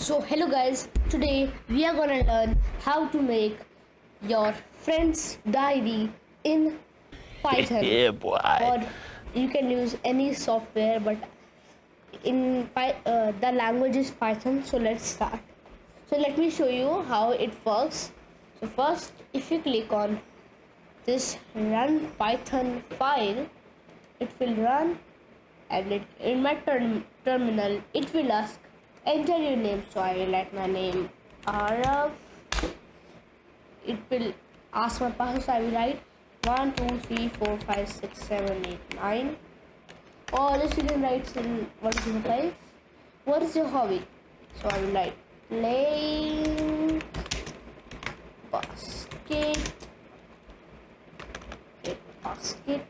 So hello guys, today we are gonna learn how to make your friend's diary in Python, Yeah, boy. or you can use any software, but the language is Python. So let's start. So let me show you how it works. So first, if you click on this run Python file, it will run, and in my terminal it will ask enter your name. So I will write my name Arav. It will ask my password. So I will write 1 2 3 4 5 6 7 8 9, or else you can write in 1 2 5. What is your hobby? So I will write playing basket. Basket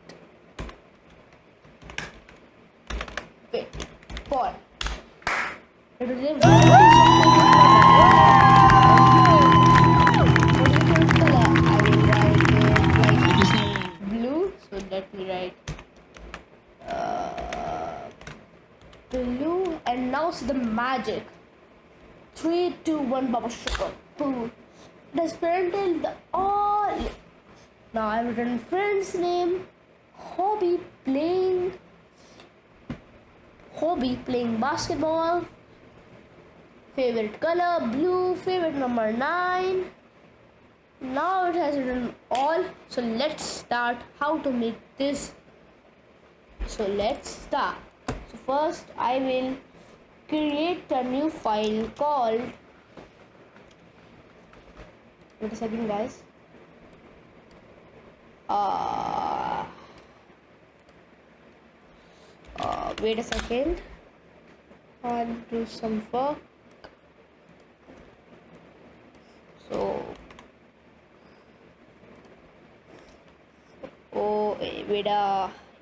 ball. It will give what is your favorite color? I will write it like blue. So let me write blue. And now see the magic. 3 2 1 Baba Sugar. Boom. Does parental the all. Now I've written friend's name, hobby playing basketball, favorite color blue, favorite number 9. Now it has written all. So let's start how to make this. So let's start. So first I will create a new file called, wait a second guys, wait a second, I'll do some work. So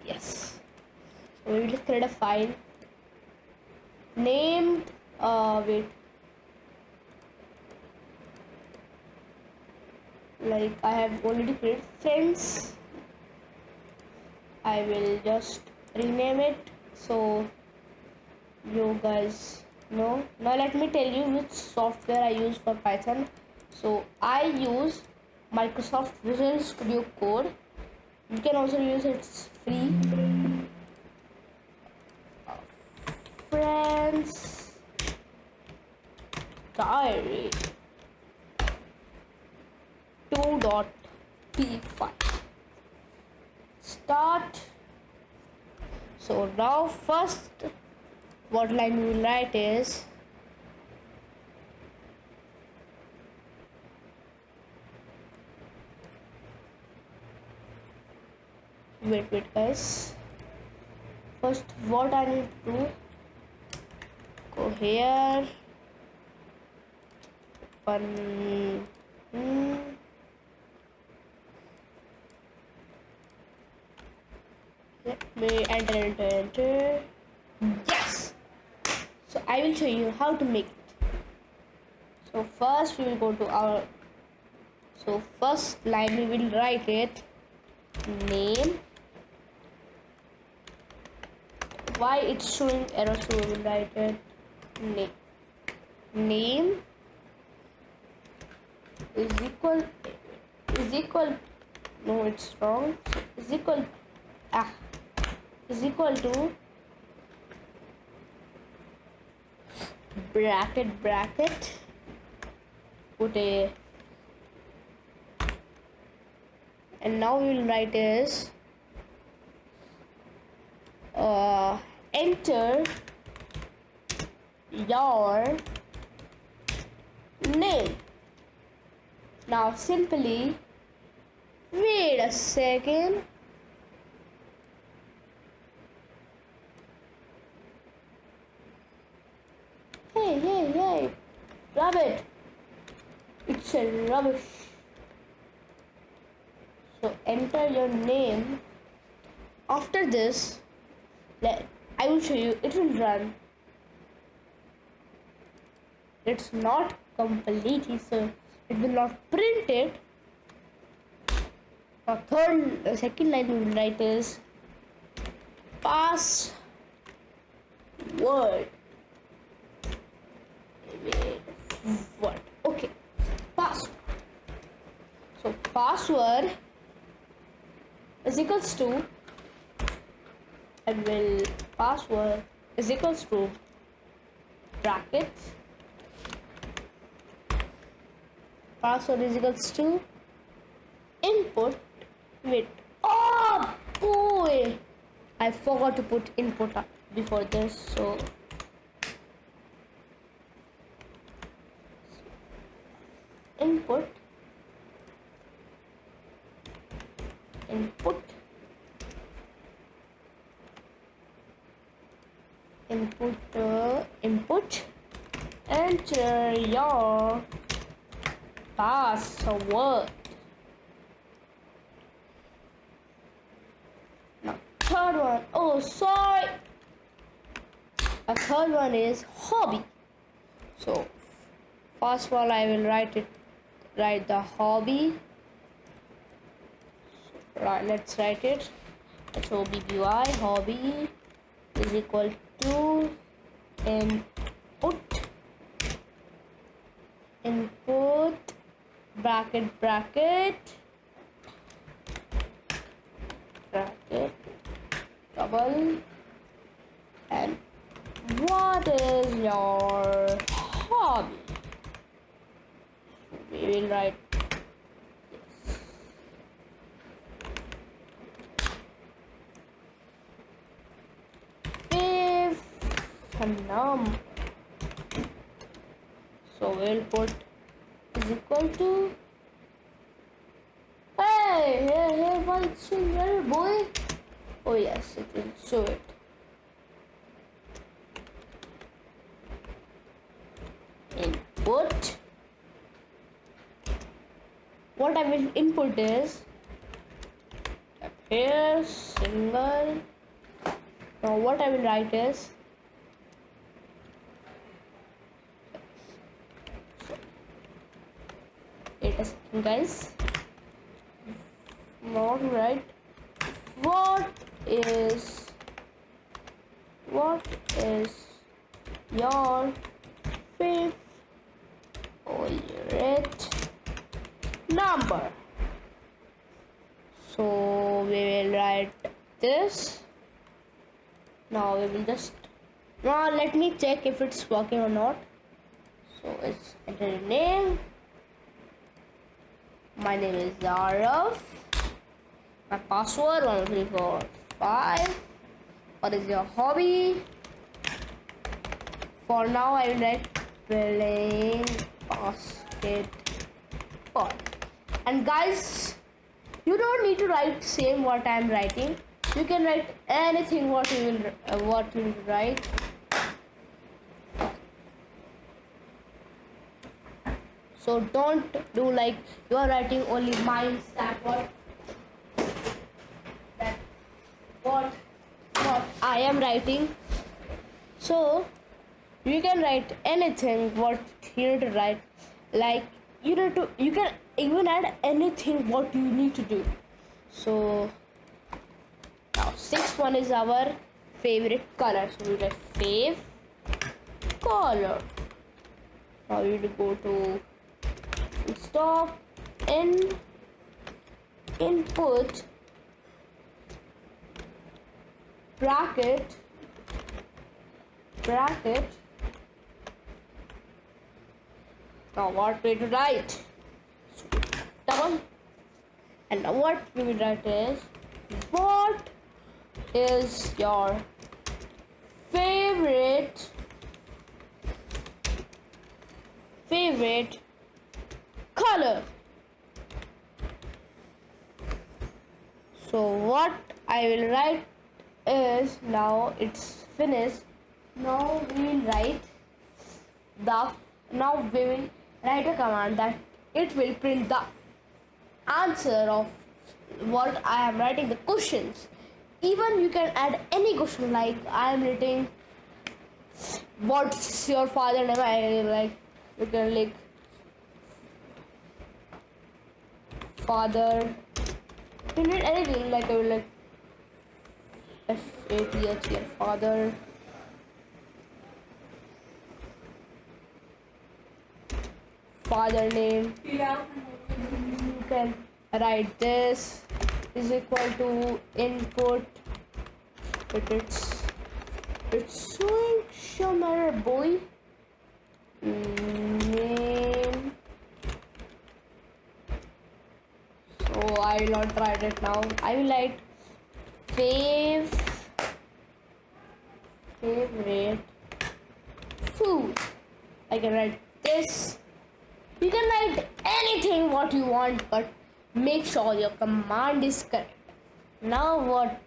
yes, so we will create a file named like I have already created friends. I will just rename it so you guys know. Now let me tell you which software I use for Python. So I use Microsoft Visual Studio Code. You can also use it, it's free. Friends diary 2.p5 start. So now first what line we will write is wait guys, first what I need to do, go here, open let me enter. Yes, so I will show you how to make it. So first we will go to our, so first line we will write it name. Why it's showing error? So we will write it name is equal no, it's wrong. So is equal to bracket put a, and now we will write is enter your name. Now simply wait a second. Hey, rabbit, it's a rubbish. So enter your name. After this, I will show you, it will run. It's not completely, so it will not print it. Now second line we will write is password. Wait, what? Okay, password. So password is equals to, and will password is equals to brackets. Password is equals to input. Wait. Oh boy! I forgot to put input before this, so input input input enter your password. Now third one, oh sorry, a third one is hobby. So first of all I will write the hobby. Right, let's write it. So BBY hobby is equal to input bracket double, and what is your hobby? We will write this. Fifth number. So we'll put is equal to, hey, what's in there, boy? Oh yes, it will show it. Input. What I will input is here single. Now what I will write is wait a second, guys. Not right. What is your favorite number? So we will write this. Now we will just, now let me check if it's working or not. So it's enter name. My name is Zarav. My password 12345. What is your hobby? For now I will write playing basketball. And guys, you don't need to write same what I am writing. You can write anything what you will write. So don't do like you are writing only minds what I am writing. So you can write anything what you need to write. Like you can even add anything what you need to do. So now sixth one is our favorite color. So we write fav color. Now we will go to stop input bracket now what we will write double, and now what we will write is what is your favorite color. So what I will write is, now it's finished. Now we will write a command that it will print the answer of what I am writing the questions. Even you can add any question, like I am writing what's your father name, I like you can like father, you need anything, like I will like FATH, your father. father name. You can write this is equal to input. It's showing some error, boy. Name. So I will not write it now. I will write favorite food. I can write this. You can write anything what you want, but make sure your command is correct. Now what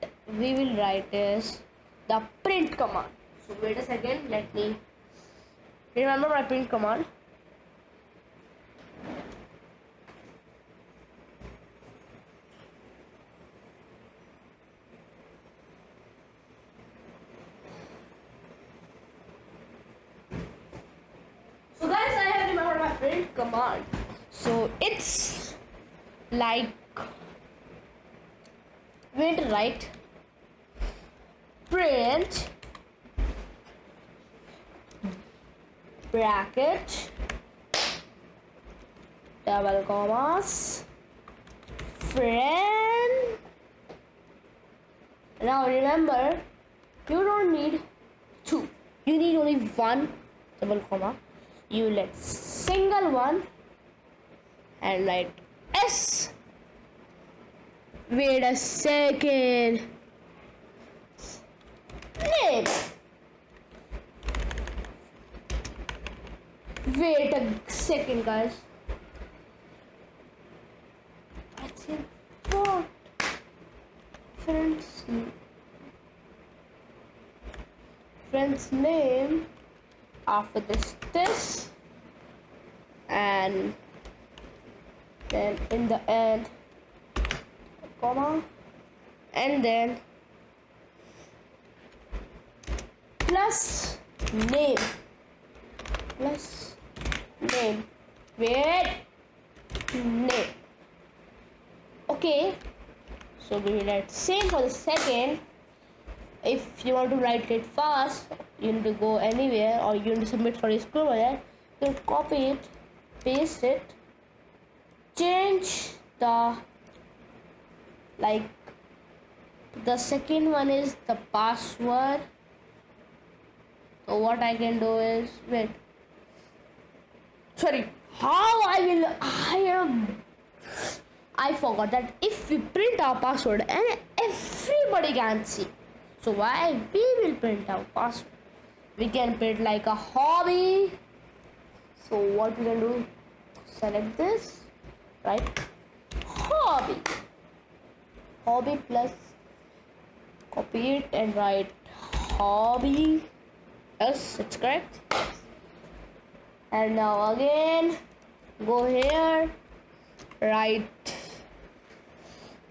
we will write is the print command. So wait a second, let me remember my print command. So guys, I have remembered my print command. So it's like we're going to write print bracket double commas friend. Now remember, you don't need two, you need only one double comma. You let single one and write S. Wait a second. Name. Wait a second, guys. I think what? Friend's name after this and then in the end comma and then plus name wait name. Okay, so we will write same for the second. If you want to write it fast, you need to go anywhere or you need to submit for a school project. You copy it, paste it, change the the second one is the password. So what I can do is I forgot that if we print our password and everybody can see, so why we will print our password? We can print like a hobby. So what we can do, select this, right? Hobby plus copy it and write hobby. Yes, it's correct. And now again go here, write,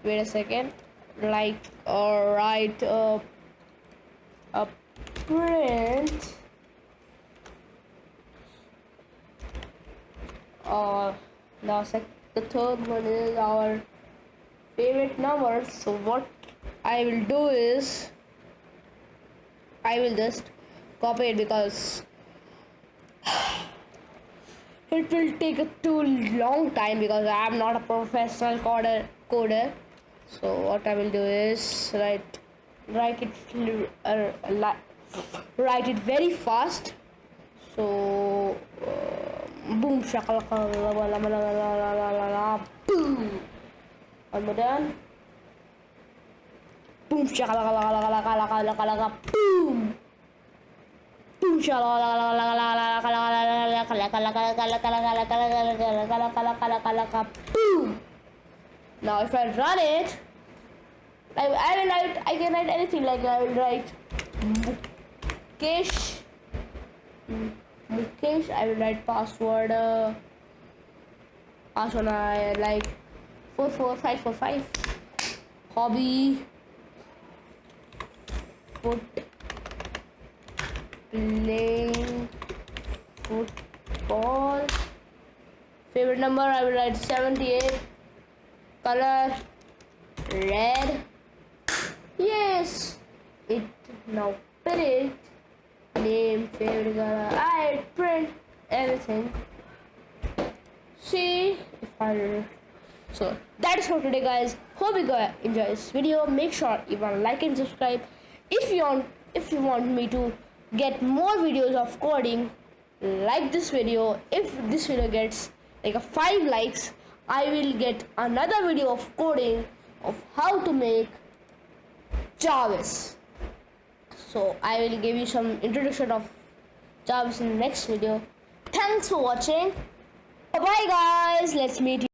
wait a second, write a print now the third one is our favorite number. So what I will do is I will just copy it because it will take a too long time because I am not a professional coder. So what I will do is write it very fast. So boom shakalaka boom. One more done. Boom shakalaka boom. Boom boom. Now if I run it, I can write anything, like I will write Mukesh. I will write password I like 44545. Hobby foot playing football. Favorite number I will write 78. Color red. Yes, it now print name, favorite color. I print everything. see if I. So that is for today, guys. Hope you guys enjoy this video. Make sure you want to like and subscribe. If you want me to get more videos of coding, like this video. If this video gets like a 5 likes, I will get another video of coding of how to make Jarvis. So I will give you some introduction of Jarvis in the next video. Thanks for watching. Bye bye, guys. Let's meet you.